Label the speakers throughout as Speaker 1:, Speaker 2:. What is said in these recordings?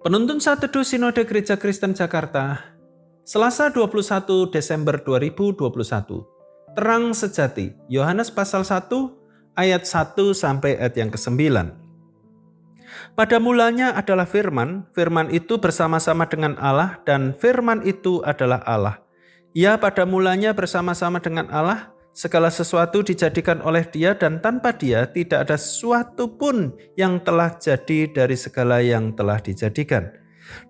Speaker 1: Penuntun Saat Teduh Sinode Gereja Kristen Jakarta, Selasa 21 Desember 2021. Terang sejati, Yohanes pasal 1 ayat 1 sampai ayat yang ke-9. Pada mulanya adalah firman, firman itu bersama-sama dengan Allah dan firman itu adalah Allah. Ia pada mulanya bersama-sama dengan Allah, segala sesuatu dijadikan oleh Dia dan tanpa Dia tidak ada sesuatu pun yang telah jadi dari segala yang telah dijadikan.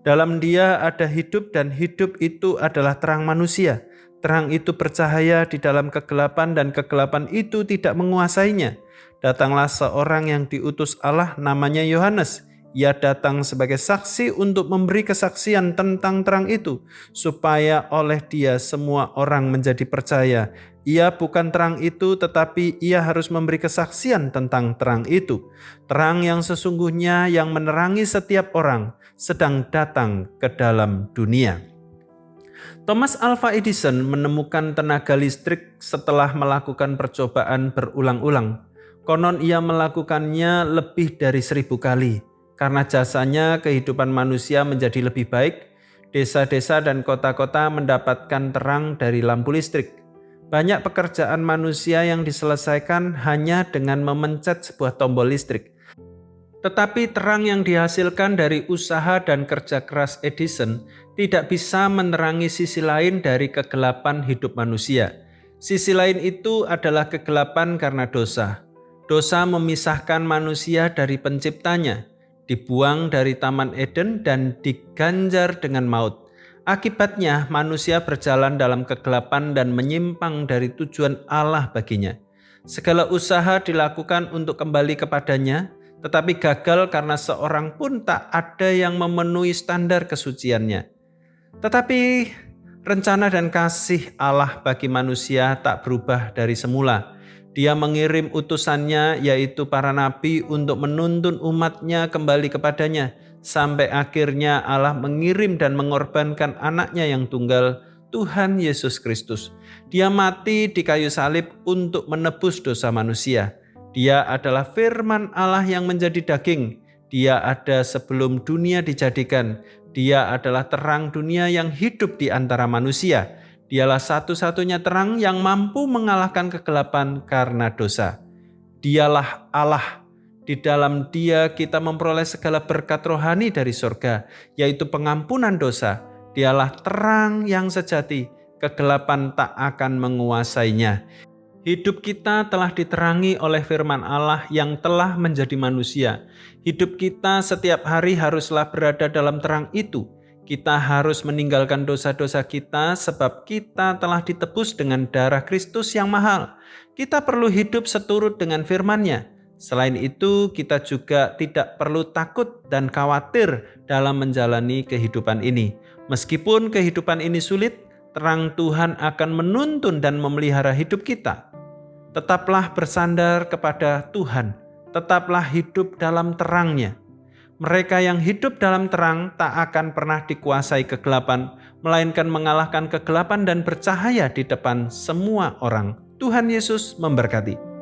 Speaker 1: Dalam Dia ada hidup dan hidup itu adalah terang manusia. Terang itu bercahaya di dalam kegelapan dan kegelapan itu tidak menguasainya. Datanglah seorang yang diutus Allah namanya Yohanes. Ia datang sebagai saksi untuk memberi kesaksian tentang terang itu, supaya oleh Dia semua orang menjadi percaya. Ia bukan terang itu, tetapi ia harus memberi kesaksian tentang terang itu. Terang yang sesungguhnya yang menerangi setiap orang sedang datang ke dalam dunia. Thomas Alva Edison menemukan tenaga listrik setelah melakukan percobaan berulang-ulang. Konon ia melakukannya lebih dari 1000 kali. Karena jasanya, kehidupan manusia menjadi lebih baik. Desa-desa dan kota-kota mendapatkan terang dari lampu listrik. Banyak pekerjaan manusia yang diselesaikan hanya dengan memencet sebuah tombol listrik. Tetapi terang yang dihasilkan dari usaha dan kerja keras Edison tidak bisa menerangi sisi lain dari kegelapan hidup manusia. Sisi lain itu adalah kegelapan karena dosa. Dosa memisahkan manusia dari penciptanya, dibuang dari Taman Eden dan diganjar dengan maut. Akibatnya manusia berjalan dalam kegelapan dan menyimpang dari tujuan Allah baginya. Segala usaha dilakukan untuk kembali kepadanya, tetapi gagal karena seorang pun tak ada yang memenuhi standar kesuciannya. Tetapi rencana dan kasih Allah bagi manusia tak berubah dari semula. Dia mengirim utusannya, yaitu para nabi, untuk menuntun umatnya kembali kepadanya. Sampai akhirnya Allah mengirim dan mengorbankan anaknya yang tunggal, Tuhan Yesus Kristus. Dia mati di kayu salib untuk menebus dosa manusia. Dia adalah firman Allah yang menjadi daging. Dia ada sebelum dunia dijadikan. Dia adalah terang dunia yang hidup di antara manusia. Dialah satu-satunya terang yang mampu mengalahkan kegelapan karena dosa. Dialah Allah. Di dalam Dia kita memperoleh segala berkat rohani dari surga, yaitu pengampunan dosa. Dialah terang yang sejati. Kegelapan tak akan menguasainya. Hidup kita telah diterangi oleh firman Allah yang telah menjadi manusia. Hidup kita setiap hari haruslah berada dalam terang itu. Kita harus meninggalkan dosa-dosa kita sebab kita telah ditebus dengan darah Kristus yang mahal. Kita perlu hidup seturut dengan firman-Nya. Selain itu, kita juga tidak perlu takut dan khawatir dalam menjalani kehidupan ini. Meskipun kehidupan ini sulit, terang Tuhan akan menuntun dan memelihara hidup kita. Tetaplah bersandar kepada Tuhan, tetaplah hidup dalam terang-Nya. Mereka yang hidup dalam terang tak akan pernah dikuasai kegelapan, melainkan mengalahkan kegelapan dan bercahaya di depan semua orang. Tuhan Yesus memberkati.